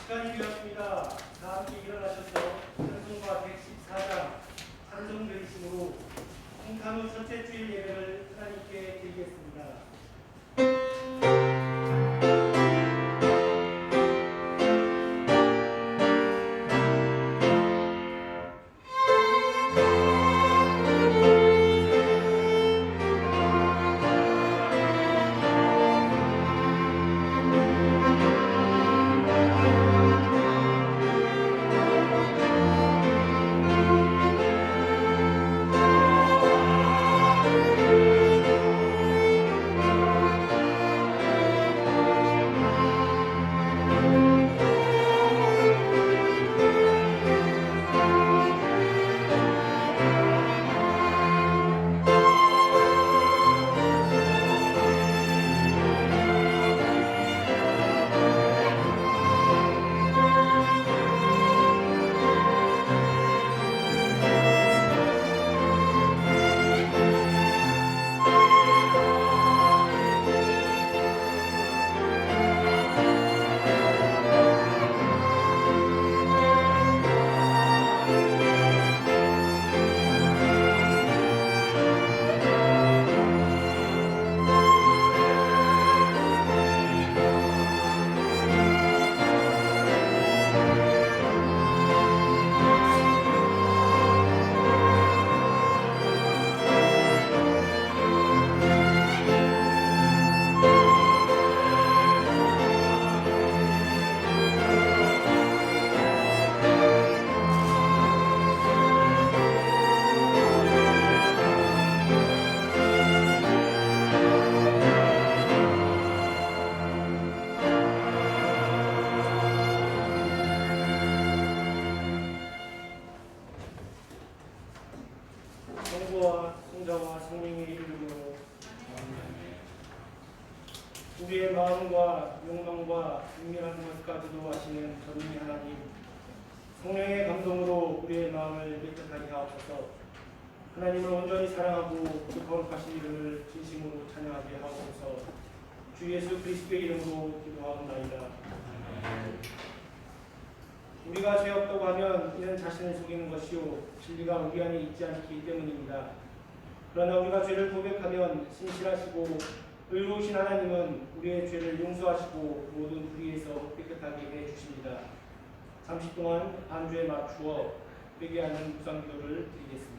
시간이 되었습니다. 다 함께 일어나셔서 찬송가 114장 찬송 드리심으로 홍탄 후 첫째 주일 예배를 하나님께 드리겠습니다. 성부와 성자와 성령의 이름으로 우리의 마음과 욕망과 은밀한 것까지도 아시는 전능의 하나님, 성령의 감동으로 우리의 마음을 깨끗하게 하옵소서. 하나님을 온전히 사랑하고 그 거룩하신 이름을 진심으로 찬양하게 하옵소서. 주 예수 그리스도의 이름으로 기도하옵나이다. 우리가 죄 없다고 하면 이는 자신을 속이는 것이요 진리가 우리 안에 있지 않기 때문입니다. 그러나 우리가 죄를 고백하면 신실하시고 의로우신 하나님은 우리의 죄를 용서하시고 모든 불의에서 깨끗하게 해주십니다. 잠시 동안 반주에 맞추어 회개하는 무상기도를 드리겠습니다.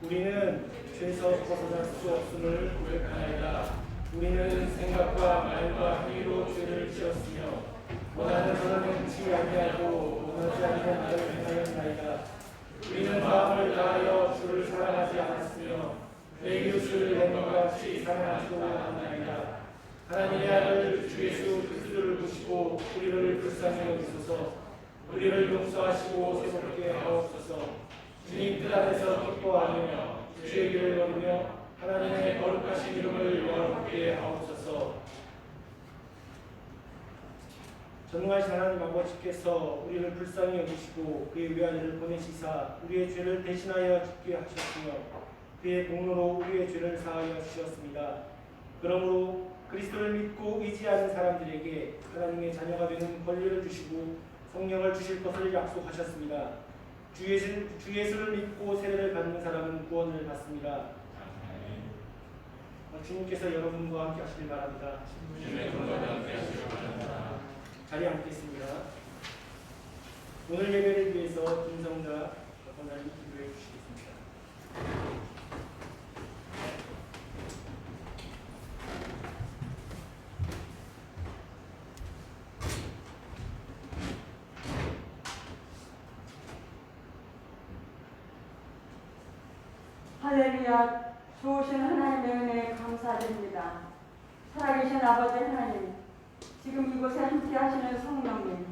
우리는 죄에서 벗어날 수 없음을 고백하나이다. 우리는 생각과 말과 행위로 죄를 지었으며 원하는 것은 행치 아니하고 원하지 않는 말을 행하였나이다. 우리는 마음을 다하여 주를 사랑하지 않았으며 내 이웃을 내 몸같이 사랑하지도 않았나이다. 하나님의 아들 주 예수 그리스도를 보시고 우리를 불쌍히 여기소서. 우리를 용서하시고 새롭게 하옵소서. 주님 뜻 안에서 기뻐하며 주의 길을 걸으며 하나님의 거룩하신 이름을 영화롭게 하옵소서. 전능하신 하나님 아버지께서 우리를 불쌍히 여기시고 그의 외아들을 보내시사 우리의 죄를 대신하여 짓게 하셨으며 그의 공로로 우리의 죄를 사하여 주셨습니다. 그러므로 그리스도를 믿고 의지하는 사람들에게 하나님의 자녀가 되는 권리를 주시고 성령을 주실 것을 약속하셨습니다. 주 예수를 믿고 세례를 받는 사람은 구원을 받습니다. 주님께서 여러분과 함께 하시길 바랍니다. 자리에 앉겠습니다. 오늘 예배를 위해서 김성자 권사님 기도해 주시겠습니다. 할렐루야. 좋으신 하나님의 은혜에 감사드립니다. 살아계신 아버지 하나님, 지금 이곳에 함께 하시는 성령님,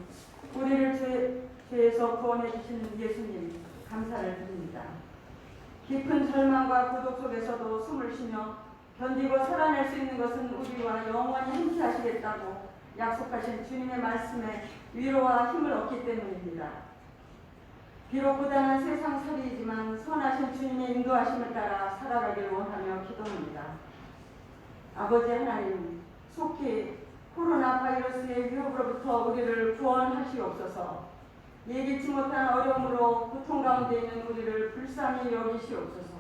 우리를 죄에서 구원해 주시는 예수님, 감사를 드립니다. 깊은 절망과 고독 속에서도 숨을 쉬며 견디고 살아낼 수 있는 것은 우리와 영원히 함께 하시겠다고 약속하신 주님의 말씀에 위로와 힘을 얻기 때문입니다. 비록 고단한 세상 살이이지만 선하신 주님의 인도하심을 따라 살아가길 원하며 기도합니다. 아버지 하나님, 속히 코로나 바이러스의 위협으로부터 우리를 구원하시옵소서. 예기치 못한 어려움으로 고통 가운데 있는 우리를 불쌍히 여기시옵소서.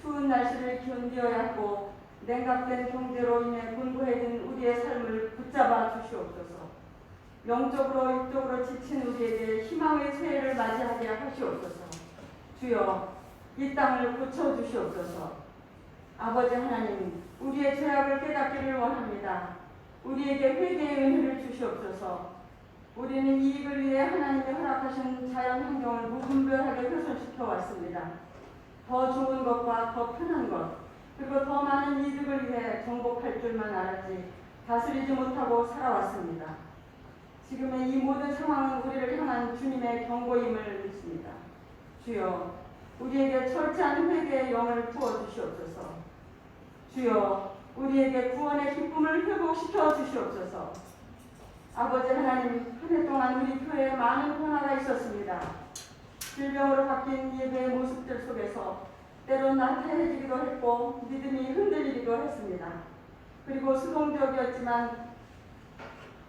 추운 날씨를 견뎌야 하고 냉각된 경제로 인해 곤고해진 우리의 삶을 붙잡아 주시옵소서. 영적으로 육적으로 지친 우리에게 희망의 새해를 맞이하게 하시옵소서. 주여, 이 땅을 고쳐주시옵소서. 아버지 하나님, 우리의 죄악을 깨닫기를 원합니다. 우리에게 회개의 은혜를 주시옵소서. 우리는 이익을 위해 하나님이 허락하신 자연 환경을 무분별하게 훼손시켜 왔습니다. 더 좋은 것과 더 편한 것, 그리고 더 많은 이득을 위해 정복할 줄만 알았지 다스리지 못하고 살아왔습니다. 지금의 이 모든 상황은 우리를 향한 주님의 경고임을 믿습니다. 주여, 우리에게 철저한 회개의 영을 부어주시옵소서. 주여, 우리에게 구원의 기쁨을 회복시켜 주시옵소서. 아버지 하나님, 한 해 동안 우리 교회에 많은 변화가 있었습니다. 질병으로 바뀐 예배의 모습들 속에서 때론 나태해지기도 했고 믿음이 흔들리기도 했습니다. 그리고 수동적이었지만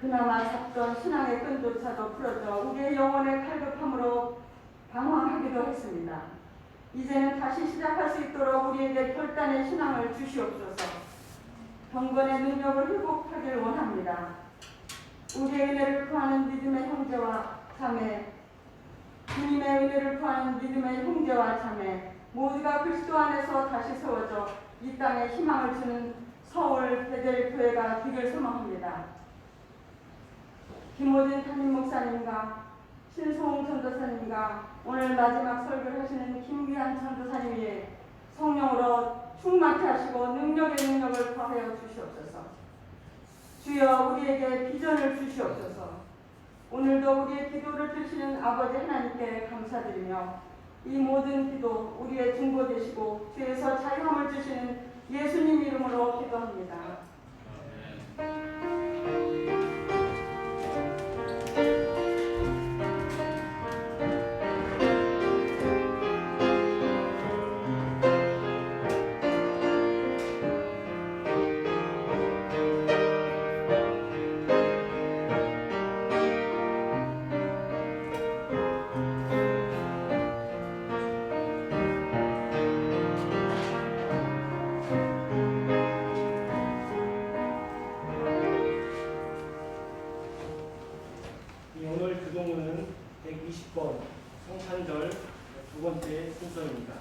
그나마 잡던 신앙의 끈조차도 풀어져 우리의 영혼의 갈급함으로 방황하기도 했습니다. 이제는 다시 시작할 수 있도록 우리에게 결단의 신앙을 주시옵소서. 경건의 능력을 회복하길 원합니다. 우리의 은혜를 구하는 믿음의 형제와 자매, 주님의 은혜를 구하는 믿음의 형제와 자매 모두가 그리스도 안에서 다시 세워져 이 땅에 희망을 주는 서울 베델 교회가 되길 소망합니다. 김호진 담임 목사님과 신송 전도사님과 오늘 마지막 설교를 하시는 김귀한 전도사님 위에 성령으로 충만케 하시고 능력의 능력을 더하여 주시옵소서. 주여, 우리에게 비전을 주시옵소서. 오늘도 우리의 기도를 들으시는 아버지 하나님께 감사드리며 이 모든 기도 우리의 중보 되시고 주에서 자유함을 주시는 예수님 이름으로 기도합니다. 오늘 교동문은 120번 성탄절 두 번째 순서입니다.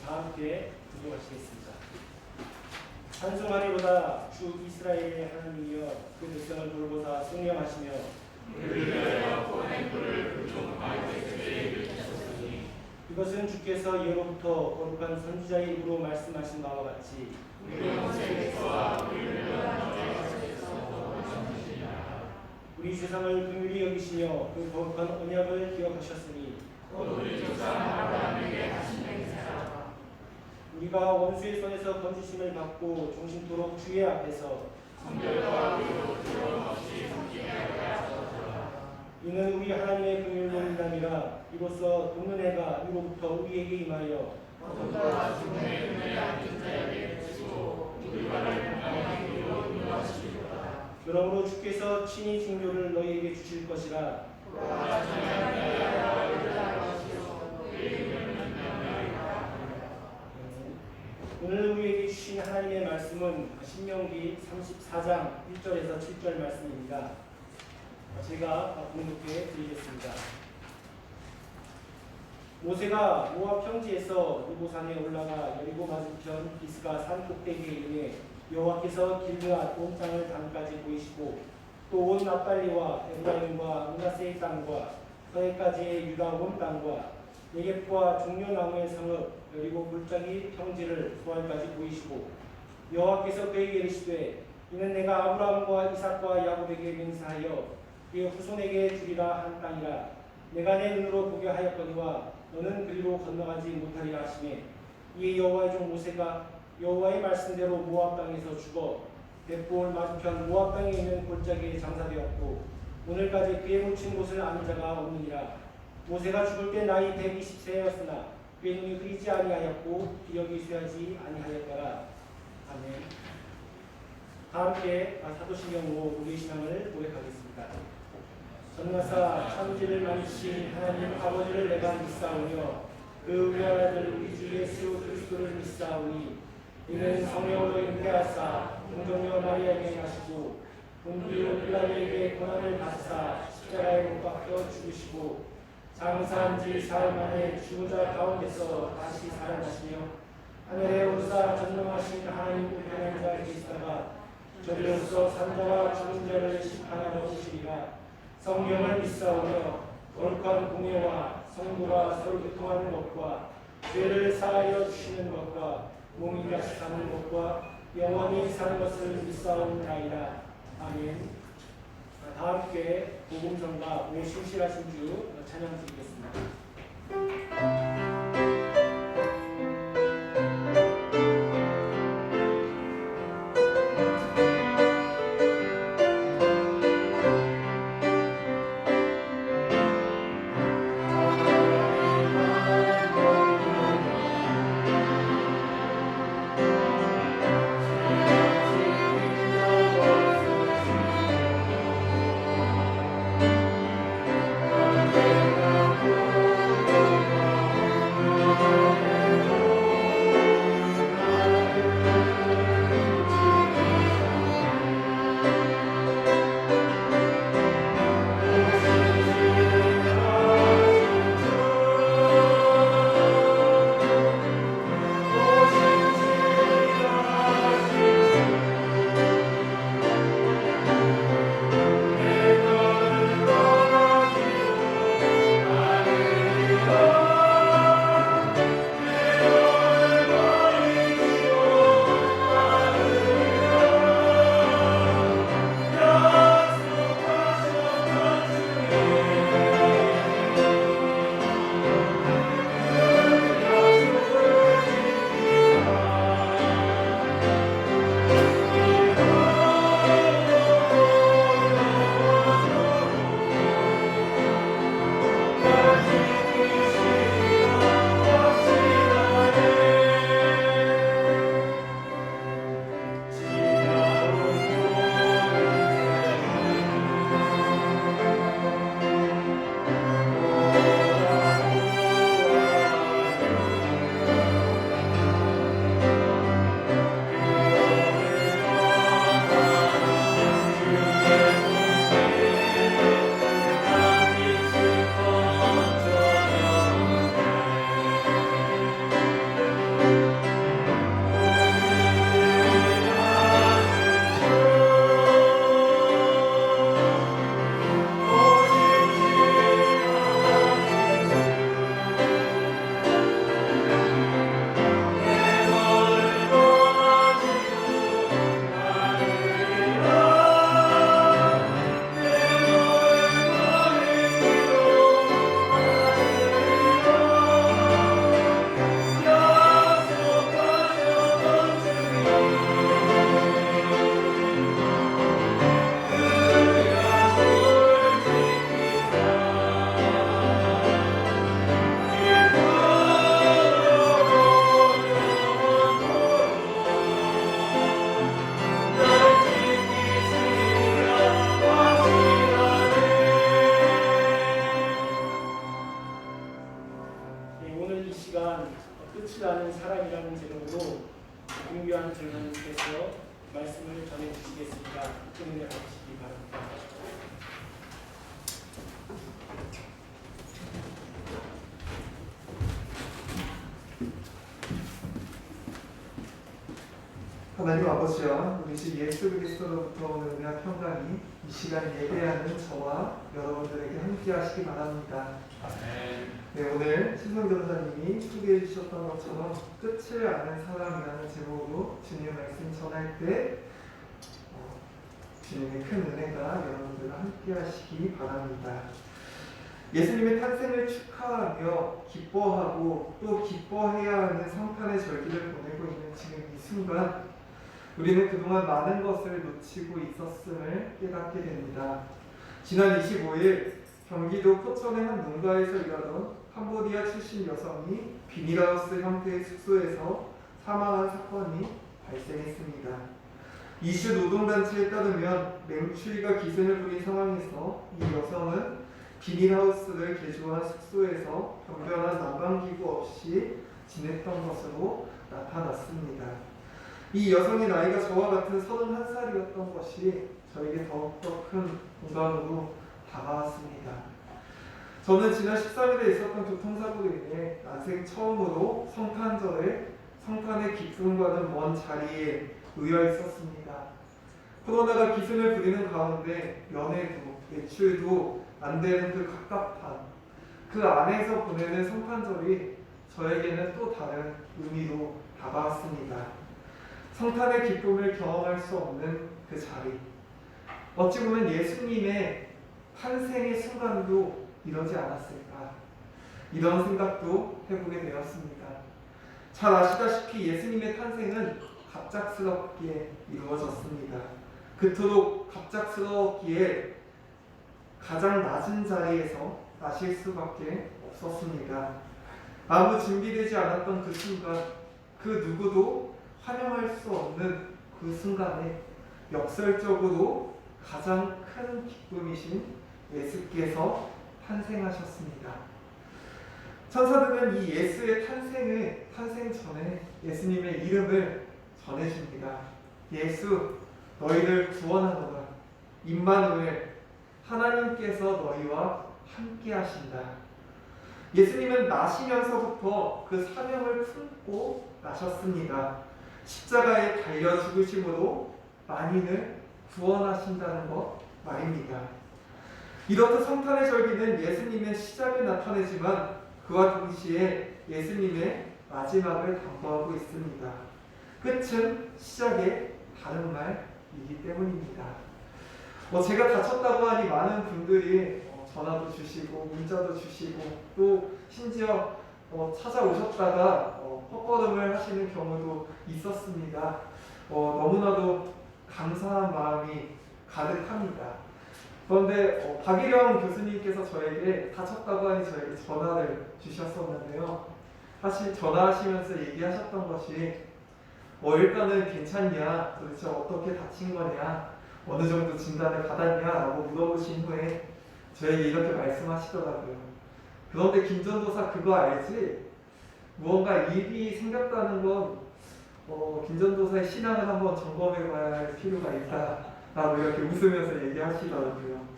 다 함께 기도하시겠습니다. 찬송하리로다. 주 이스라엘의 하나님이여, 그 백성을 돌보사 승리하시며 이것은 주께서 예로부터 거룩한 선지자의 입으로 말씀하신 바와 같이 우리 세상을 긍휼히 여기시며 그 거룩한 언약을 기억하셨으니 우리가 원수의 손에서 건지심을 받고 종신토록 주의 앞에서 이는 우리 하나님의 긍휼로 인함이라. 이로써 돕는 해가 위로부터 우리에게 임하여 그러므로 주께서 친히 징조를 너희에게 주실 것이라. 오늘 우리에게 주신 하나님의 말씀은 신명기 34장 1절에서 7절 말씀입니다. 제가 공독해 드리겠습니다. 모세가 모압 평지에서 느보산에 올라가 여리고 맞은편 비스가 산 꼭대기에 이르매 여호와께서 길르앗 온 땅을 단까지 보이시고 또 온 납달리와 에브라임과 므낫세의 땅과 서해까지의 유다 온 땅과 네겝과 종려나무의 성읍 여리고 골짜기 평지를 소알까지 보이시고 여호와께서 그에게 이르시되 이는 내가 아브라함과 이삭과 야곱에게 맹세하여 그의 후손에게 주리라 한 땅이라. 내가 내 눈으로 보게 하였거니와 너는 그리로 건너가지 못하리라 하시매 이에 여호와의 종 모세가 여호와의 말씀대로 모압 땅에서 죽어 벳볼 맞은편 모압 땅에 있는 골짜기에 장사되었고 오늘까지 그의 묻힌 곳을 아는 자가 없느니라. 모세가 죽을 때 나이 120세였으나 그의 눈이 흐리지 아니하였고 기억이 쇠하지 아니하였더라. 아멘. 다함께 사도신경으로 우리의 신앙을 고백하겠습니다. 전나사 천지를 만드신 하나님 아버지를 내가 믿사오며 그 위아들 우리 주 예수 그리스도를 믿사오니 이는 성령으로 잉태하사 동정녀 마리아에게 나시고 본디오 빌라도에게 고난을 받으사 십자가에 못 박혀 죽으시고 장사한 지 사흘 만에 죽은 자 가운데서 다시 살아나시며 하늘에 오르사 전능하신 하나님 우편한 자 계시다가 저리로서 산자와 죽은 자를 심판하러 오시리라. 성령을 믿사오며 거룩한 공예와 성도가 서로 교통하는 것과 죄를 사하여 주시는 것과 몸이 다시 사는 것과 영원히 사는 것을 믿사옵나이다. 아멘. 다 함께 복음성가 오 신실하신 주 찬양 드리겠습니다. 이주한 전사님께서 말씀을 전해주시겠습니다. 은혜 받으시기 바랍니다. 하나님 아버지와 우리 주 예수 그리스도로부터 오는 은혜와 평강이 이 시간 예배하는 저와 여러분들에게 함께 하시기 바랍니다. 네, 오늘 신성 전사님이 소개해 주셨던 것처럼 끝을 아는 사람이라는 제목으로 주님의 말씀 전할 때 주님의 큰 은혜가 여러분들과 함께 하시기 바랍니다. 예수님의 탄생을 축하하며 기뻐하고 또 기뻐해야 하는 성탄의 절기를 보내고 있는 지금 이 순간 우리는 그동안 많은 것을 놓치고 있었음을 깨닫게 됩니다. 지난 25일 경기도 포천의 한 농가에서 일하던 캄보디아 출신 여성이 비닐하우스 형태의 숙소에서 사망한 사건이 발생했습니다. 이슈 노동단체에 따르면 맹추위가 기승을 부린 상황에서 이 여성은 비닐하우스를 개조한 숙소에서 변변한 난방기구 없이 지냈던 것으로 나타났습니다. 이 여성의 나이가 저와 같은 31살이었던 것이 저에게 더욱더 큰 공감으로 다가왔습니다. 저는 지난 13일에 있었던 교통사고로 인해 난생 처음으로 성탄의 기쁨과는 먼 자리에 놓여 있었습니다. 코로나가 기승을 부리는 가운데 연애도 외출도 안 되는 그 갑갑함, 그 안에서 보내는 성탄절이 저에게는 또 다른 의미로 다가왔습니다. 성탄의 기쁨을 경험할 수 없는 그 자리, 어찌 보면 예수님의 탄생의 순간도 이러지 않았을까, 이런 생각도 해보게 되었습니다. 잘 아시다시피 예수님의 탄생은 갑작스럽게 이루어졌습니다. 그토록 갑작스러웠기에 가장 낮은 자리에서 나실 수밖에 없었습니다. 아무 준비되지 않았던 그 순간, 그 누구도 환영할 수 없는 그 순간에 역설적으로 가장 큰 기쁨이신 예수께서 탄생하셨습니다. 천사들은 이 예수의 탄생 전에 예수님의 이름을 전해줍니다. 예수, 너희를 구원하노라. 임마누엘, 하나님께서 너희와 함께 하신다. 예수님은 나시면서부터 그 사명을 품고 나셨습니다. 십자가에 달려 죽으심으로 만인을 구원하신다는 것 말입니다. 이렇듯 성탄의 절기는 예수님의 시작을 나타내지만 그와 동시에 예수님의 마지막을 당부하고 있습니다. 끝은 시작의 다른 말이기 때문입니다. 제가 다쳤다고 하니 많은 분들이 전화도 주시고 문자도 주시고 또 심지어 찾아오셨다가 헛걸음을 하시는 경우도 있었습니다. 너무나도 감사한 마음이 가득합니다. 그런데 박일영 교수님께서 저에게 다쳤다고 하니 저에게 전화를 주셨었는데요. 사실 전화하시면서 얘기하셨던 것이 일단은 괜찮냐, 도대체 어떻게 다친 거냐, 어느 정도 진단을 받았냐 라고 물어보신 후에 저에게 이렇게 말씀하시더라고요. 그런데 김전도사 그거 알지? 무언가 일이 생겼다는 건 김전도사의 신앙을 한번 점검해 봐야 할 필요가 있다 라고 이렇게 웃으면서 얘기하시더라고요.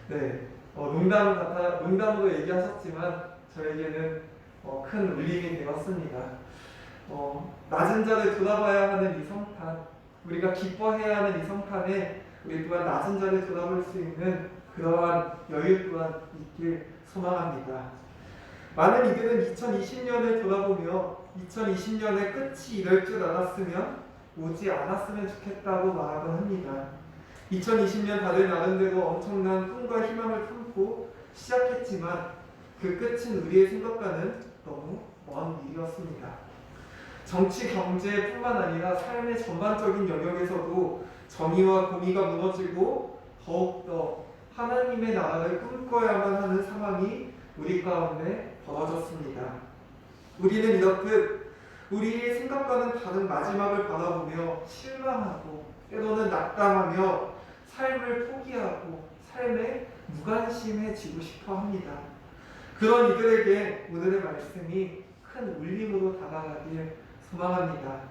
네, 농담으로 얘기하셨지만 저에게는 큰 울림이 되었습니다. 낮은 자를 돌아봐야 하는 이 성탄, 우리가 기뻐해야 하는 이 성탄에 우리 또한 낮은 자를 돌아볼 수 있는 그러한 여유 또한 있길 소망합니다. 많은 이들은 2020년을 돌아보며 2020년의 끝이 이럴 줄 알았으면 오지 않았으면 좋겠다고 말하곤 합니다. 2020년 다들 나름대로 엄청난 꿈과 희망을 품고 시작했지만 그 끝은 우리의 생각과는 너무 먼 일이었습니다. 정치, 경제뿐만 아니라 삶의 전반적인 영역에서도 정의와 공의가 무너지고 더욱더 하나님의 나라를 꿈꿔야만 하는 상황이 우리 가운데 벌어졌습니다. 우리는 이렇듯 우리의 생각과는 다른 마지막을 바라보며 실망하고 때로는 낙담하며 삶을 포기하고 삶에 무관심해지고 싶어 합니다. 그런 이들에게 오늘의 말씀이 큰 울림으로 다가가길 소망합니다.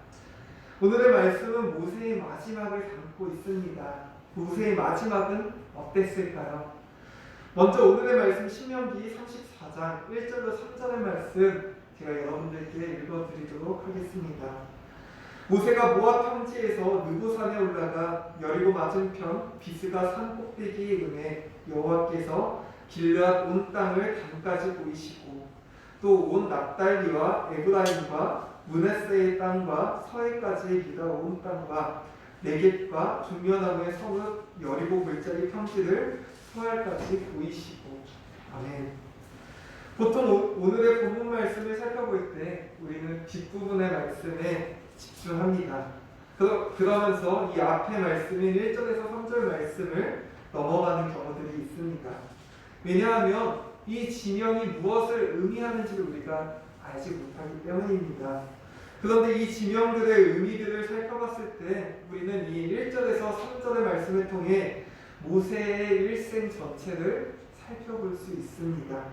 오늘의 말씀은 모세의 마지막을 담고 있습니다. 모세의 마지막은 어땠을까요? 먼저 오늘의 말씀 신명기 34장 1절로 3절의 말씀 제가 여러분들께 읽어드리도록 하겠습니다. 모세가 모압 평지에서 느보산에 올라가 여리고 맞은편 비스가 산 꼭대기에 이르매 여호와께서 길르앗 온 땅을 단까지 보이시고 또 온 납달리와 에브라임과 므낫세의 땅과 서해까지 유다 온 땅과 네겝과 종려나무의 성읍 여리고 골짜기 평지를 소알까지 보이시고. 아멘. 보통 오늘의 본문 말씀을 살펴볼 때 우리는 뒷부분의 말씀에 집중합니다. 그러면서 이 앞의 말씀인 1절에서 3절 말씀을 넘어가는 경우들이 있습니다. 왜냐하면 이 지명이 무엇을 의미하는지를 우리가 알지 못하기 때문입니다. 그런데 이 지명들의 의미들을 살펴봤을 때 우리는 이 1절에서 3절의 말씀을 통해 모세의 일생 전체를 살펴볼 수 있습니다.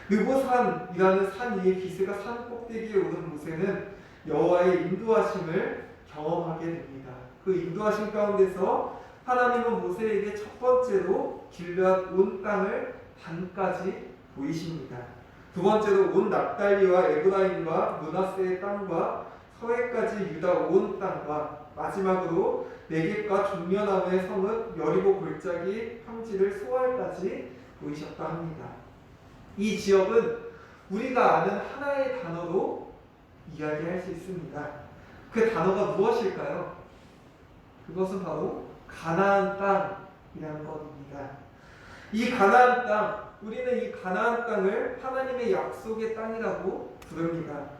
느보산이라는 산 위에 비스가 산 꼭대기에 오른 모세는 여호와의 인도하심을 경험하게 됩니다. 그 인도하심 가운데서 하나님은 모세에게 첫 번째로 길르앗 온 땅을 단까지 보이십니다. 두 번째로 온 납달리와 에브라임과 므낫세의 땅과 서해까지 유다 온 땅과 마지막으로 네겝과 종려나무의 성읍 여리고 골짜기 평지를 소알까지 보이셨다 합니다. 이 지역은 우리가 아는 하나의 단어로 이야기할 수 있습니다. 그 단어가 무엇일까요? 그것은 바로 가나안 땅이라는 것입니다. 이 가나안 땅, 우리는 이 가나안 땅을 하나님의 약속의 땅이라고 부릅니다.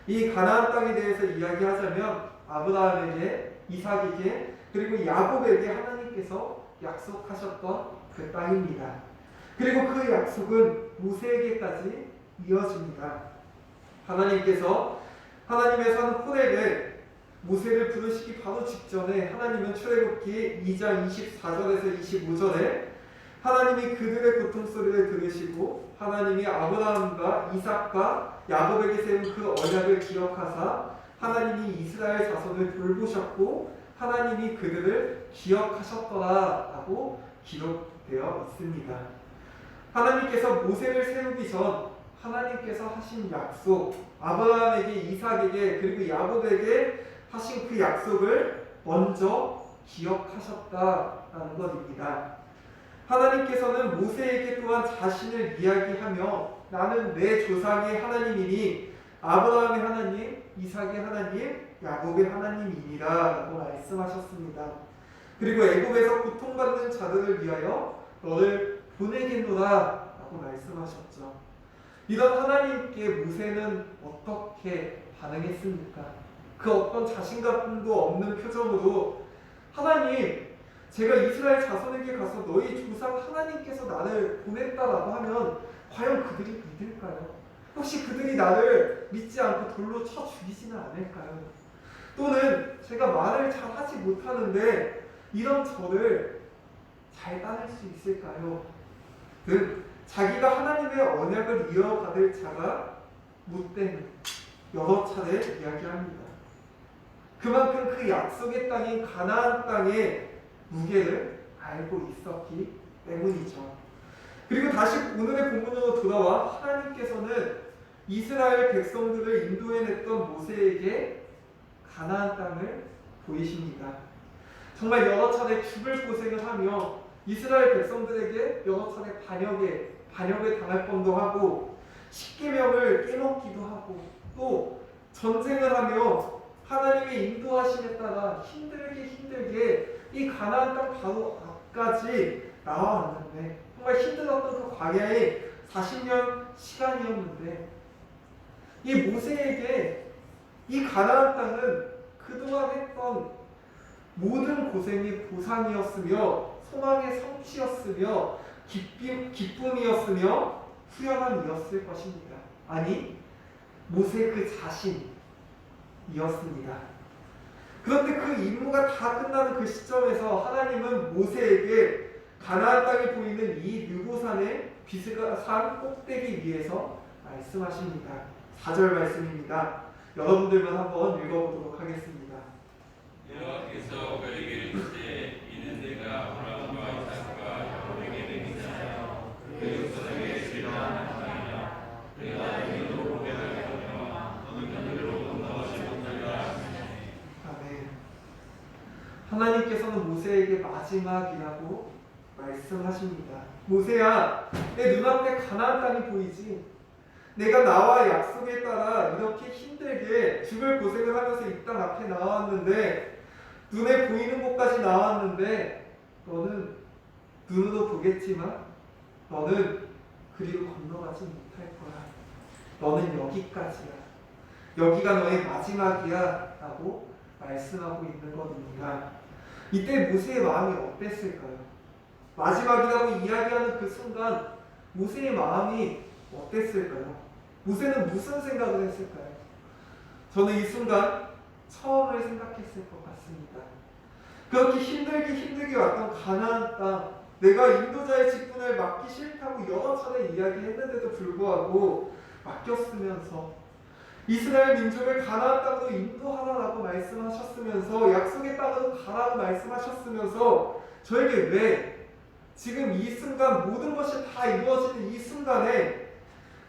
이 가나안 땅에 대해서 이야기하자면 아브라함에게, 이삭에게, 그리고 야곱에게 하나님께서 약속하셨던 그 땅입니다. 그리고 그 약속은 모세에게까지 이어집니다. 하나님께서 하나님의 산 호렙에 모세를 부르시기 바로 직전에 하나님은 출애굽기 2장 24절에서 25절에 하나님이 그들의 고통소리를 들으시고 하나님이 아브라함과 이삭과 야곱에게 세운 그 언약을 기억하사 하나님이 이스라엘 자손을 돌보셨고 하나님이 그들을 기억하셨더라라고 기록되어 있습니다. 하나님께서 모세를 세우기 전 하나님께서 하신 약속, 아브라함에게, 이삭에게, 그리고 야곱에게 하신 그 약속을 먼저 기억하셨다라는 것입니다. 하나님께서는 모세에게 또한 자신을 이야기하며 나는 내 조상의 하나님이니 아브라함의 하나님, 이삭의 하나님, 야곱의 하나님이니라 라고 말씀하셨습니다. 그리고 애굽에서 고통받는 자들을 위하여 너를 보내겠노라 라고 말씀하셨죠. 이런 하나님께 모세는 어떻게 반응했습니까? 그 어떤 자신감도 없는 표정으로 하나님, 제가 이스라엘 자손에게 가서 너희 조상 하나님께서 나를 보냈다라고 하면 과연 그들이 믿을까요? 혹시 그들이 나를 믿지 않고 돌로 쳐 죽이지는 않을까요? 또는 제가 말을 잘 하지 못하는데 이런 저를 잘 따를 수 있을까요? 등 자기가 하나님의 언약을 이어받을 자가 못된 여러 차례 이야기합니다. 그만큼 그 약속의 땅인 가나안 땅의 무게를 알고 있었기 때문이죠. 그리고 다시 오늘의 본문으로 돌아와 하나님께서는 이스라엘 백성들을 인도해냈던 모세에게 가나안 땅을 보이십니다. 정말 여러 차례 죽을 고생을 하며 이스라엘 백성들에게 여러 차례 반역을 당할 뻔도 하고 십계명을 깨먹기도 하고 또 전쟁을 하며 하나님의 인도하심에 따라 힘들게 이 가나안 땅 바로 앞까지 나와왔는데 정말 힘들었던 그 광야의 40년 시간이었는데 이 모세에게 이 가나안 땅은 그동안 했던 모든 고생이 보상이었으며 소망의 성취였으며 기쁨이었으며 후련함이었을 것입니다. 아니 모세 그 자신이었습니다. 그런데 그 임무가 다 끝나는 그 시점에서 하나님은 모세에게 가나안 땅이 보이는 이 느보산의 비스가 산 꼭대기 위에서 말씀하십니다. 4절 말씀입니다. 여러분들만 한번 읽어보도록 하겠습니다. 그래서 그에게 이르시되 이는 내가 아브라함과 이삭과 야곱에게 맹세하여 그 백성에게 주리라 하니라. 내가 너희로 보게 할 거며 너는 그들로 건너가지 못하리라 하시니. 아멘. 하나님께서는 모세에게 마지막이라고 말씀하십니다. 모세야, 내 눈앞에 가나안 땅이 보이지? 내가 나와 약속에 따라 이렇게 힘들게 죽을 고생을 하면서 이 땅 앞에 나왔는데, 눈에 보이는 곳까지 나왔는데, 너는 눈으로 보겠지만 너는 그리로 건너가지 못할 거야. 너는 여기까지야. 여기가 너의 마지막이야 라고 말씀하고 있는 겁니다. 이때 모세의 마음이 어땠을까요? 마지막이라고 이야기하는 그 순간 모세의 마음이 어땠을까요? 모세는 무슨 생각을 했을까요? 저는 이 순간 처음을 생각했을 것 같습니다. 그렇게 힘들게 왔던 가나안 땅, 내가 인도자의 직분을 맡기 싫다고 여러 차례 이야기했는데도 불구하고 맡겼으면서 이스라엘 민족을 가나안 땅으로 인도하라라고 말씀하셨으면서 약속의 땅으로 가라고 말씀하셨으면서 저에게 왜 지금 이 순간 모든 것이 다 이루어지는 이 순간에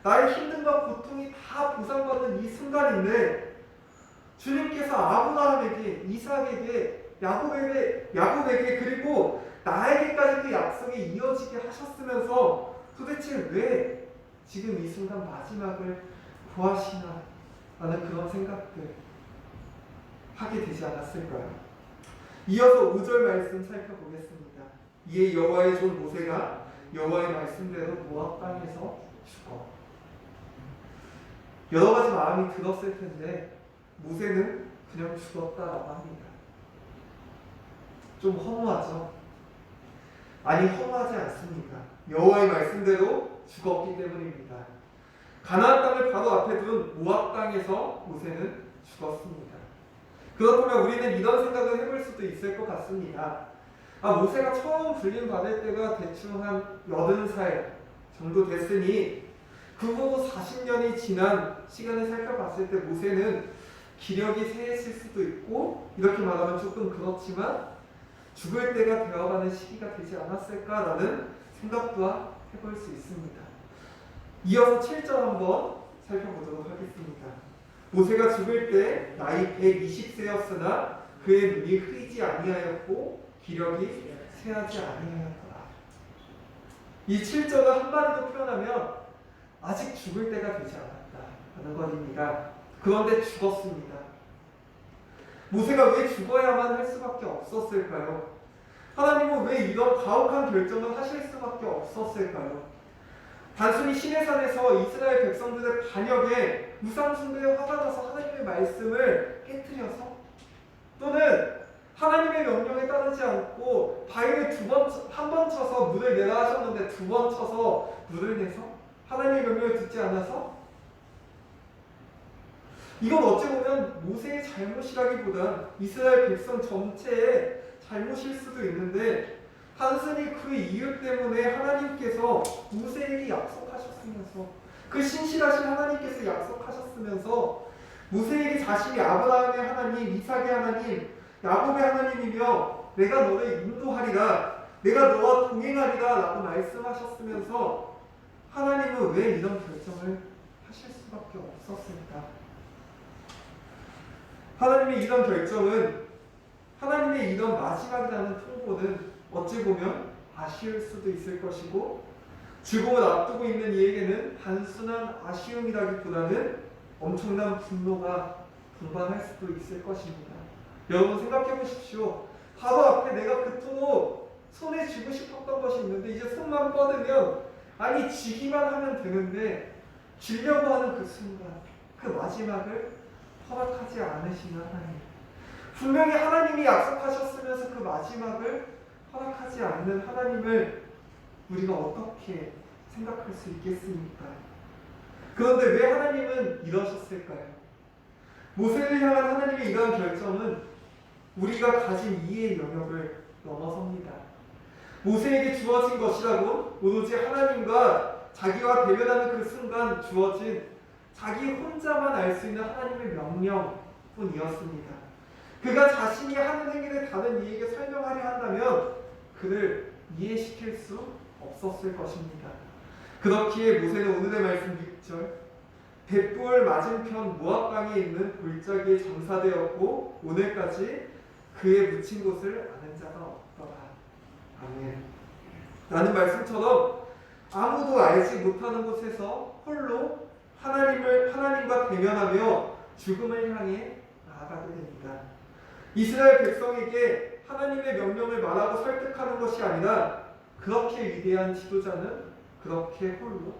나의 힘듦과 고통이 다 보상받는 이 순간인데 주님께서 아브라함에게, 이삭에게, 야곱에게 그리고 나에게까지 그 약속이 이어지게 하셨으면서 도대체 왜 지금 이 순간 마지막을 구하시나 라는 그런 생각들 하게 되지 않았을까요? 이어서 5절 말씀 살펴보겠습니다. 이에 여호와의 종 모세가 여호와의 말씀대로 모압 땅에서 죽어. 여러 가지 마음이 들었을 텐데 모세는 그냥 죽었다라고 합니다. 좀 허무하죠? 아니, 허무하지 않습니다. 여호와의 말씀대로 죽었기 때문입니다. 가나안 땅을 바로 앞에 둔 모압 땅에서 모세는 죽었습니다. 그렇다면 우리는 이런 생각을 해볼 수도 있을 것 같습니다. 모세가 처음 불림 받을 때가 대충 한 80살 정도 됐으니 그 후 40년이 지난 시간을 살펴봤을 때 모세는 기력이 쇠했을 수도 있고, 이렇게 말하면 조금 그렇지만 죽을 때가 되어가는 시기가 되지 않았을까라는 생각도 해볼 수 있습니다. 이어서 7절 한번 살펴보도록 하겠습니다. 모세가 죽을 때 나이 120세였으나 그의 눈이 흐리지 아니하였고 기력이 쇠하지 아니하였더라. 이 7절을 한마디로 표현하면 아직 죽을 때가 되지 않았다는 것입니다. 그런데 죽었습니다. 모세가 왜 죽어야만 할 수밖에 없었을까요? 하나님은 왜 이런 가혹한 결정을 하실 수밖에 없었을까요? 단순히 시내산에서 이스라엘 백성들의 반역에 우상숭배에 화가 나서 하나님의 말씀을 깨트려서, 또는 하나님의 명령에 따르지 않고 바위를 한 번 쳐서 물을 내라 하셨는데 2번 쳐서 물을 내서 하나님의 명령을 듣지 않아서, 이건 어찌 보면 모세의 잘못이라기보단 이스라엘 백성 전체의 잘못일 수도 있는데, 단순히 그 이유 때문에 하나님께서 모세에게 약속하셨으면서, 그 신실하신 하나님께서 약속하셨으면서 모세에게 자신이 아브라함의 하나님, 이삭의 하나님, 야곱의 하나님이며 내가 너를 인도하리라, 내가 너와 동행하리라 라고 말씀하셨으면서 하나님은 왜 이런 결정을 하실 수밖에 없었을까? 하나님의 이런 결정은, 하나님의 이런 마지막이라는 통보는 어찌 보면 아쉬울 수도 있을 것이고, 죽음을 앞두고 있는 이에게는 단순한 아쉬움이라기보다는 엄청난 분노가 동반할 수도 있을 것입니다. 여러분 생각해 보십시오. 바로 앞에 내가 그토록 손에 쥐고 싶었던 것이 있는데 이제 손만 뻗으면, 아니 쥐기만 하면 되는데 쥐려고 하는 그 순간, 그 마지막을 허락하지 않으시는 하나님, 분명히 하나님이 약속하셨으면서 그 마지막을 허락하지 않는 하나님을 우리가 어떻게 생각할 수 있겠습니까? 그런데 왜 하나님은 이러셨을까요? 모세를 향한 하나님의 이러한 결정은 우리가 가진 이해의 영역을 넘어섭니다. 모세에게 주어진 것이라고 오로지 하나님과 자기와 대면하는 그 순간 주어진 자기 혼자만 알 수 있는 하나님의 명령뿐이었습니다. 그가 자신이 하는 행위를 다른 이에게 설명하려 한다면 그를 이해시킬 수 없었을 것입니다. 그렇기에 모세는 오늘의 말씀 6절 벳볼 맞은편 모압강에 있는 골짜기에 장사되었고 오늘까지 그의 묻힌 곳을 아는 자가 없더라. 아멘. 라는 말씀처럼 아무도 알지 못하는 곳에서 홀로 하나님과 대면하며 죽음을 향해 나아가게 됩니다. 이스라엘 백성에게 하나님의 명령을 말하고 설득하는 것이 아니라 그렇게 위대한 지도자는 그렇게 홀로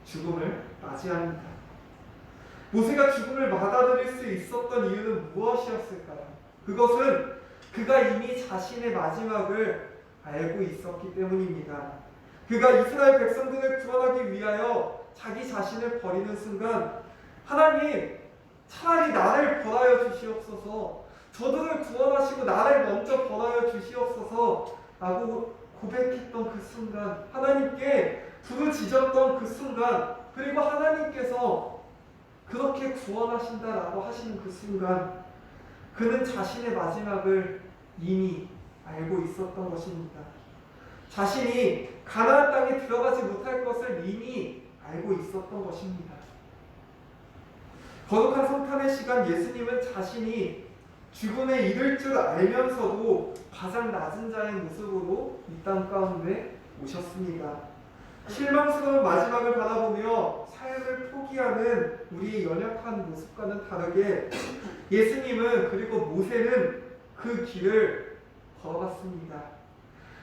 죽음을 맞이합니다. 모세가 죽음을 받아들일 수 있었던 이유는 무엇이었을까요? 그것은 그가 이미 자신의 마지막을 알고 있었기 때문입니다. 그가 이스라엘 백성들을 구원하기 위하여 자기 자신을 버리는 순간 하나님 차라리 나를 벌하여 주시옵소서, 저들을 구원하시고 나를 먼저 벌하여 주시옵소서 라고 고백했던 그 순간, 하나님께 부르짖었던 그 순간, 그리고 하나님께서 그렇게 구원하신다라고 하시는 그 순간 그는 자신의 마지막을 이미 알고 있었던 것입니다. 자신이 가나안 땅에 들어가지 못할 것을 이미 알고 있었던 것입니다. 거룩한 성탄의 시간 예수님은 자신이 죽음에 이를 줄 알면서도 가장 낮은 자의 모습으로 이 땅 가운데 오셨습니다. 실망스러운 마지막을 바라보며 삶을 포기하는 우리의 연약한 모습과는 다르게 예수님은 그리고 모세는 그 길을 걸어갔습니다.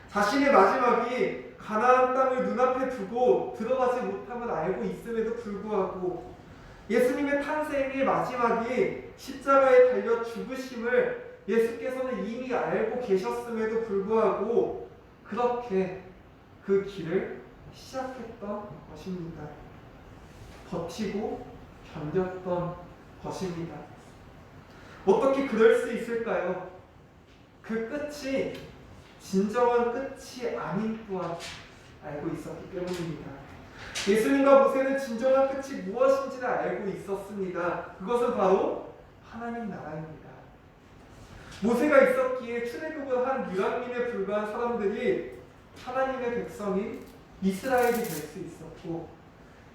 자신의 마지막이 가나안 땅을 눈앞에 두고 들어가지 못함을 알고 있음에도 불구하고 예수님의 탄생의 마지막이 십자가에 달려 죽으심을 예수께서는 이미 알고 계셨음에도 불구하고 그렇게 그 길을 시작했던 것입니다. 버티고 견뎠던 것입니다. 어떻게 그럴 수 있을까요? 그 끝이 진정한 끝이 아닌 또한 알고 있었기 때문입니다. 예수님과 모세는 진정한 끝이 무엇인지를 알고 있었습니다. 그것은 바로 하나님 나라입니다. 모세가 있었기에 출애굽을 한 유랑민에 불과한 사람들이 하나님의 백성인 이스라엘이 될 수 있었고,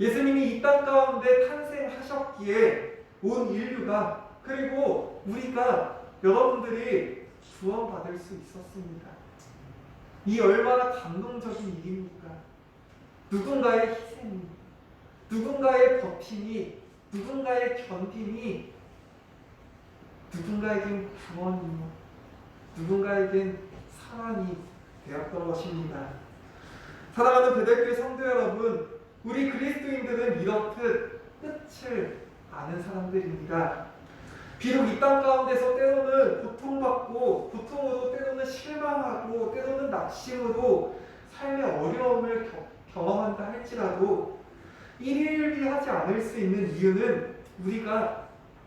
예수님이 이 땅 가운데 탄생하셨기에 온 인류가, 그리고 우리가, 여러분들이 구원받을 수 있었습니다. 이 얼마나 감동적인 일입니까? 누군가의 희생이, 누군가의 버팀이, 누군가의 견딤이 누군가에겐 구원이요, 누군가에겐 사랑이 되었던 것입니다. 사랑하는 베델교회 성도 여러분, 우리 그리스도인들은 이렇듯 끝을 아는 사람들입니다. 비록 이 땅 가운데서 때로는 고통받고, 고통으로 때로는 실망하고, 때로는 낙심으로 삶의 어려움을 경험한다 할지라도 일일비하지 않을 수 있는 이유는 우리가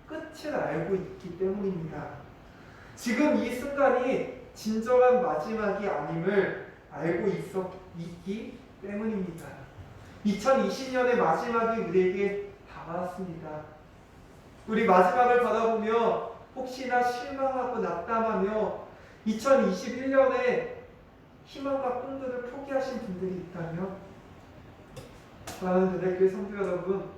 끝을 알고 있기 때문입니다. 지금 이 순간이 진정한 마지막이 아님을 알고 있기 때문입니다. 2020년의 마지막이 우리에게 다가왔습니다. 우리 마지막을 바라보며 혹시나 실망하고 낙담하며 2021년에 희망과 꿈들을 포기하신 분들이 있다면, 사랑하는 베델교회 성도 여러분,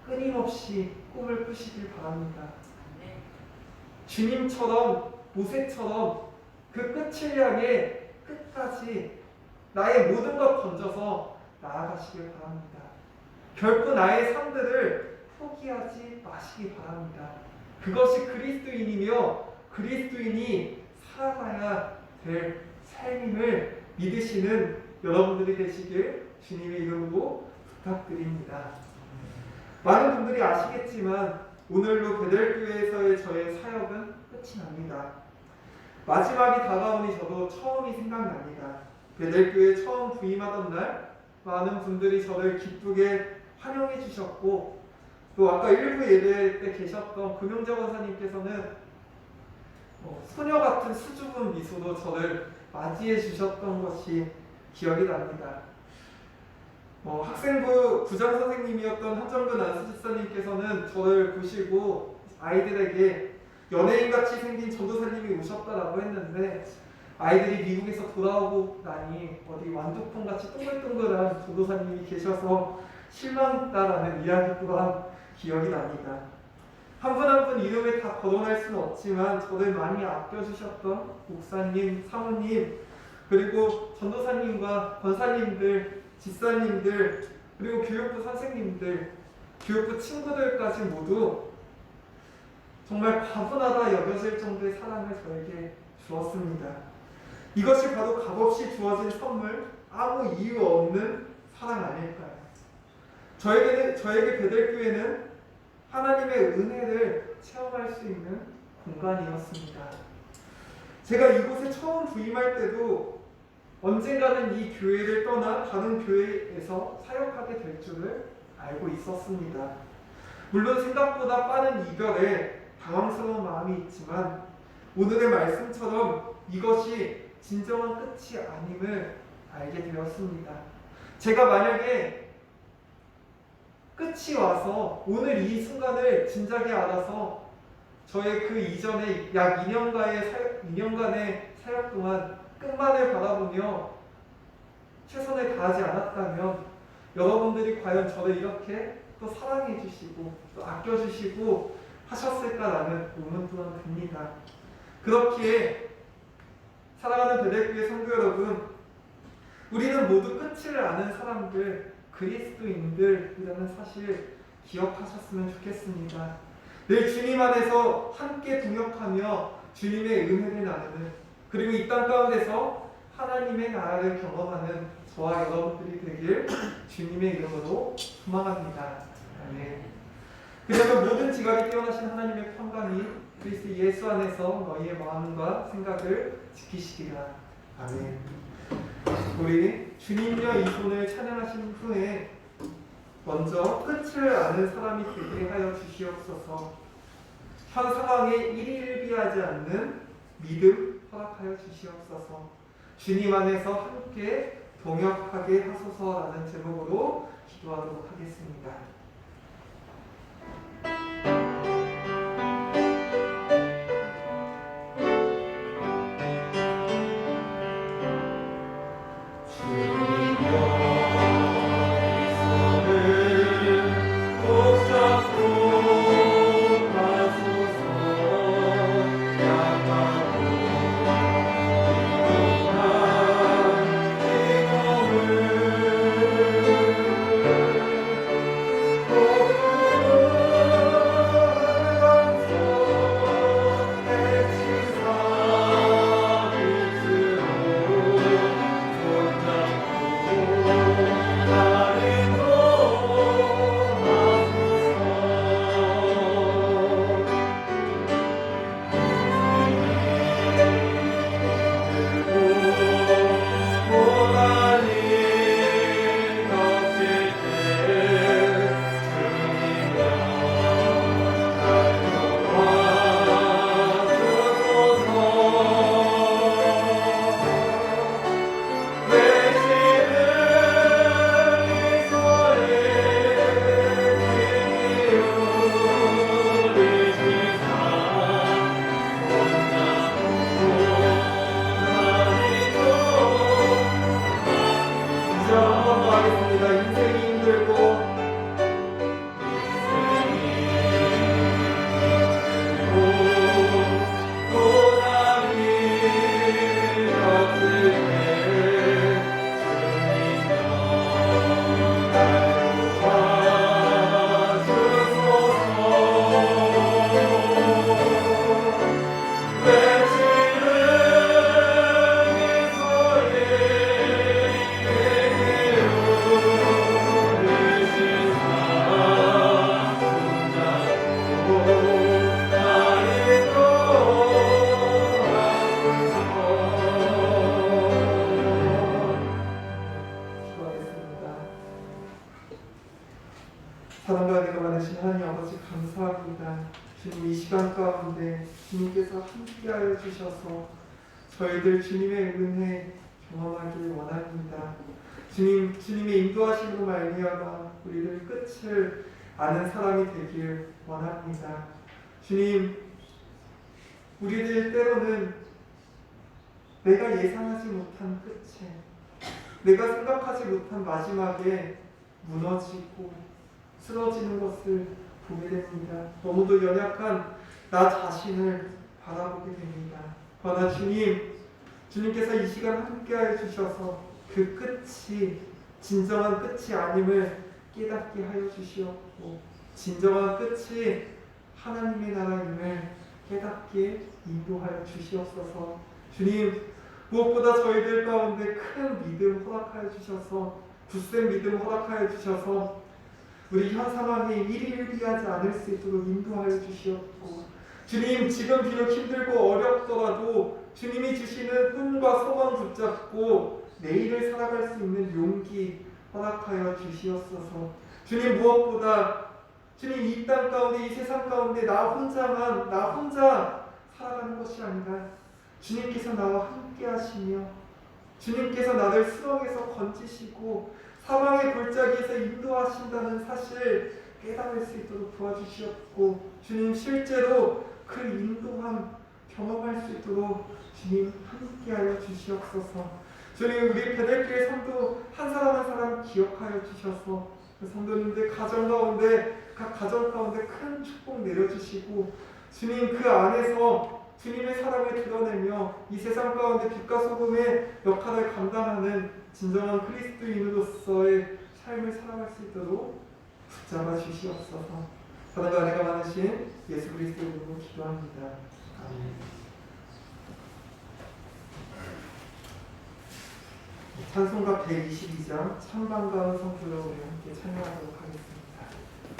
끊임없이 꿈을 꾸시길 바랍니다. 주님처럼, 모세처럼 그 끝을 향해 끝까지 나의 모든 것 던져서 나아가시길 바랍니다. 결코 나의 삶들을 포기하지 마시기 바랍니다. 그것이 그리스도인이며 그리스도인이 살아가야 될 삶임을 믿으시는 여러분들이 되시길 주님의 이름으로 부탁드립니다. 많은 분들이 아시겠지만 오늘로 베델교회에서의 저의 사역은 끝이 납니다. 마지막이 다가오니 저도 처음이 생각납니다. 베델교회 처음 부임하던 날 많은 분들이 저를 기쁘게 환영해 주셨고, 또 아까 일부 예배 때 계셨던 금용자 권사님께서는 소녀 같은 수줍은 미소로 저를 맞이해 주셨던 것이 기억이 납니다. 학생부 부장 선생님이었던 한정근 안수집사님께서는 저를 보시고 아이들에게 연예인같이 생긴 전도사님이 오셨다라고 했는데 아이들이 미국에서 돌아오고 나니 어디 완두콩같이 동글동글한 전도사님이 계셔서 실망했다라는 이야기 또한 기억이 납니다. 한 분 한 분 이름을 다 거론할 수는 없지만 저를 많이 아껴주셨던 목사님, 사모님, 그리고 전도사님과 권사님들, 집사님들, 그리고 교육부 선생님들, 교육부 친구들까지 모두 정말 과분하다 여겨질 정도의 사랑을 저에게 주었습니다. 이것이 바로 값없이 주어진 선물, 아무 이유 없는 사랑 아닐까요? 저에게 베델교회는 하나님의 은혜를 체험할 수 있는 공간이었습니다. 제가 이곳에 처음 부임할 때도 언젠가는 이 교회를 떠나 다른 교회에서 사역하게 될 줄을 알고 있었습니다. 물론 생각보다 빠른 이별에 당황스러운 마음이 있지만 오늘의 말씀처럼 이것이 진정한 끝이 아님을 알게 되었습니다. 제가 만약에 끝이 와서 오늘 이 순간을 진작에 알아서 저의 그 이전에 약 2년간의 사역 동안 끝만을 바라보며 최선을 다하지 않았다면 여러분들이 과연 저를 이렇게 또 사랑해 주시고 또 아껴 주시고 하셨을까라는 의문 또한 듭니다. 그렇기에 사랑하는 베델교회 성도 여러분, 우리는 모두 끝을 아는 사람들, 그리스도인들이라는 사실 기억하셨으면 좋겠습니다. 늘 주님 안에서 함께 동역하며 주님의 은혜를 나누는, 그리고 이 땅 가운데서 하나님의 나라를 경험하는 저와 여러분들이 되길 주님의 이름으로 소망합니다. 아멘. 그래서 모든 지각이 뛰어나신 하나님의 평강이 그리스도 예수 안에서 너희의 마음과 생각을 지키시기라. 아멘. 우리 주님여 이 손을 찬양하신 후에 먼저 끝을 아는 사람이 되게 하여 주시옵소서. 현 상황에 일일비하지 않는 믿음 허락하여 주시옵소서. 주님 안에서 함께 동역하게 하소서라는 제목으로 기도하도록 하겠습니다. 사랑과 은혜가 많으신 하나님 아버지 감사합니다. 주님 이 시간 가운데 주님께서 함께하여 주셔서 저희들 주님의 은혜 경험하길 원합니다. 주님의 인도하심으로 말미암아 우리들 끝을 아는 사람이 되길 원합니다. 주님, 우리들 때로는 내가 예상하지 못한 끝에, 내가 생각하지 못한 마지막에 무너지고 쓰러지는 것을 보게 됩니다. 너무도 연약한 나 자신을 바라보게 됩니다. 그러나 주님께서 이 시간 함께하여 주셔서 그 끝이 진정한 끝이 아님을 깨닫게 하여 주시옵고, 진정한 끝이 하나님의 나라임을 깨닫게 인도하여 주시옵소서. 주님, 무엇보다 저희들 가운데 큰 믿음 허락하여 주셔서, 굳센 믿음 허락하여 주셔서 우리 현 상황에 일일비하지 않을 수 있도록 인도하여 주시옵고, 주님, 지금 비록 힘들고 어렵더라도 주님이 주시는 꿈과 소망 붙잡고 내일을 살아갈 수 있는 용기 허락하여 주시옵소서. 주님, 무엇보다 주님, 이 땅 가운데, 이 세상 가운데 나 혼자 살아가는 것이 아니라 주님께서 나와 함께 하시며 주님께서 나를 수렁에서 건지시고 사망의 골짜기에서 인도하신다는 사실 깨달을 수 있도록 도와주시옵고, 주님, 실제로 그 인도함 경험할 수 있도록 주님 함께하여 주시옵소서. 주님, 우리 베델교회 성도 한 사람 한 사람 기억하여 주셔서 그 성도님들 각 가정 가운데 큰 축복 내려주시고, 주님, 그 안에서 주님의 사랑을 드러내며 이 세상 가운데 빛과 소금의 역할을 감당하는 진정한 그리스도인으로서의 삶을 살아갈 수 있도록 붙잡아 주시옵소서. 사랑과 은혜가 많으신 예수 그리스도의 이름으로 기도합니다. 아멘. 찬송가 122장 참 반가운 성도로 우리 함께 찬양하도록 하겠습니다. 오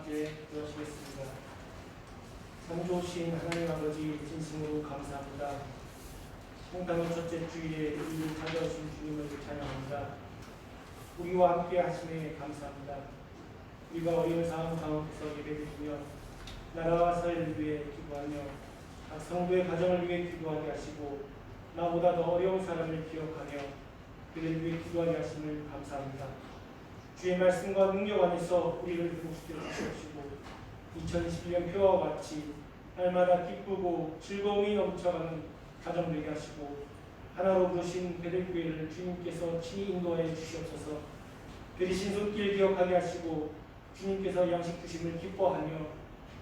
함께 기도하시겠습니다. 참 좋으신 하나님 아버지 진심으로 감사합니다. 홍탄호 첫째 주일에 우리를 찾아오신 주님을 찬양합니다. 우리와 함께 하심에 감사합니다. 우리가 어려운 상황 가운데서 예배드리며 나라와 사회를 위해 기도하며 각 성도의 가정을 위해 기도하게 하시고 나보다 더 어려운 사람을 기억하며 그를 위해 기도하게 하심을 감사합니다. 주의 말씀과 능력 안에서 우리를 회복시켜 주시옵시고 2021년 표와 같이 날마다 기쁘고 즐거움이 넘쳐가는 가정 되게 하시고 하나로 부르신 베들교회를 주님께서 친히 인도하여 주시옵소서. 베리신 손길 기억하게 하시고 주님께서 양식 주심을 기뻐하며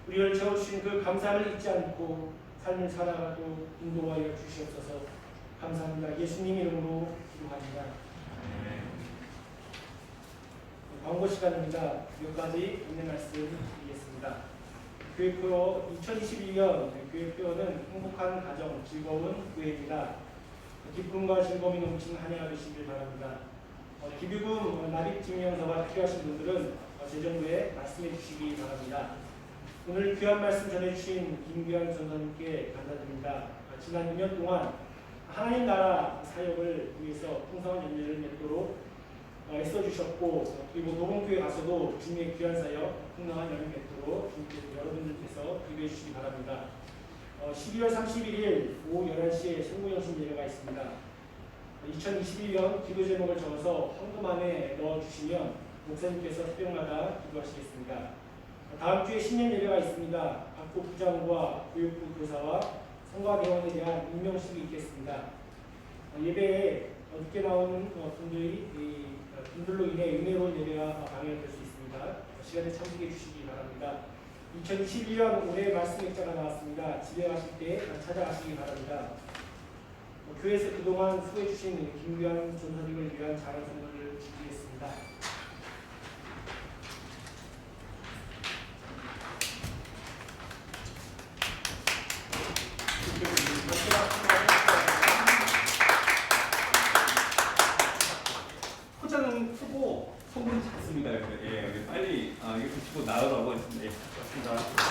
우리를 채워주신 그 감사를 잊지 않고 삶을 살아가도 인도하여 주시옵소서. 감사합니다. 예수님 이름으로 기도합니다. 광고 시간입니다. 몇 가지 안내 말씀 드리겠습니다. 교회표 2021년 교회표는 행복한 가정, 즐거운 교회입니다. 기쁨과 즐거움이 넘치는 한 해가 되시길 바랍니다. 기부금 납입 증명서가 필요하신 분들은 재정부에 말씀해 주시기 바랍니다. 오늘 귀한 말씀 전해주신 김규환 전사님께 감사드립니다. 지난 2년 동안 하나님 나라 사역을 위해서 풍성한 연례를 맺도록 애써주셨고 그리고 도봉교회 가서도 주님의 귀한 사역 풍성한 연례를 맺도록 주님께서 여러분들께서 기도해 주시기 바랍니다. 12월 31일 오후 11시에 성구영신 예배가 있습니다. 2021년 기도 제목을 적어서 헌금 안에 넣어주시면 목사님께서 새벽마다 기도하시겠습니다. 다음 주에 신년 예배가 있습니다. 각부 부장과 교육부 교사와 성과대원에 대한 임명식이 있겠습니다. 예배에 늦게 나오는 분들로 인해 은혜로운 예배가 방해될 수 있습니다. 시간에 참석해 주시기 바랍니다. 2021년 올해 말씀 액자가 나왔습니다. 집에 가실 때 찾아가시기 바랍니다. 교회에서 그동안 수고해 주신 김규환 전사님을 위한 작은 선물을 드리겠습니다. 포장은 크고 선물은 작습니다. 예, 빨리 이거 붙이고 나가라고 했습니다. 예, 고맙습니다.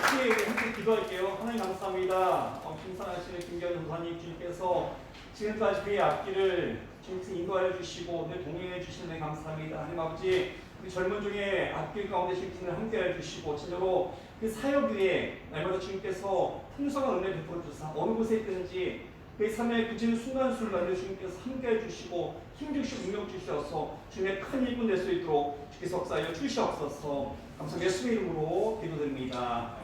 함께 기도할게요. 하나님 감사합니다. 충성하시는 김기현 전사님 주님께서 지금까지 그의 앞길을 주님께서 인도하여 주시고 늘 동행해 주시는 데 감사합니다. 하나님 아버지 우리 젊은 중에 앞길 가운데 주님께서 함께해 주시고 진짜로 그 사역 위에 날마다 주님께서 풍성한 은혜 베풀어 주사 어느 곳에 있든지 그 삶의 그치는 순간순간에 주님께서 함께해 주시고 힘주시고 능력 주셔서 주님의 큰 일꾼 될 수 있도록 주께서 역사하여 주시옵소서. 감사합니다. 예수 이름으로 기도드립니다.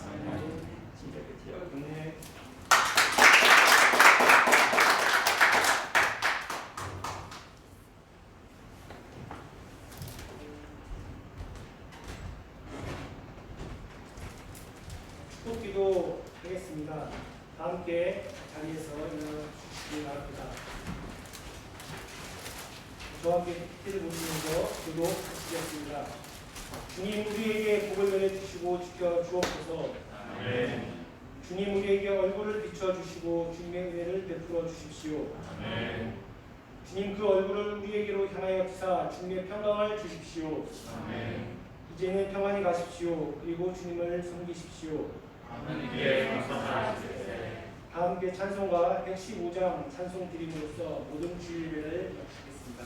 진짜 끝이에요. 네. 축복기도 하겠습니다. 다 함께 자리에서 일어나주시기 바랍니다. 저와 함께 뜻을 모시면서 기도하시겠습니다. 주님 우리에게 복을 전해주시고 지켜주옵소서. 아멘. 주님 우리에게 얼굴을 비춰주시고 주님의 은혜를 베풀어 주십시오. 아멘. 주님 그 얼굴을 우리에게로 향하여 주사 주님의 평강을 주십시오. 아멘. 이제는 평안히 가십시오. 그리고 주님을 섬기십시오. 하나님께 감사하시세. 다 함께 찬송가 115장 찬송 드림으로써 모든 주일 예배를 마치겠습니다.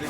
내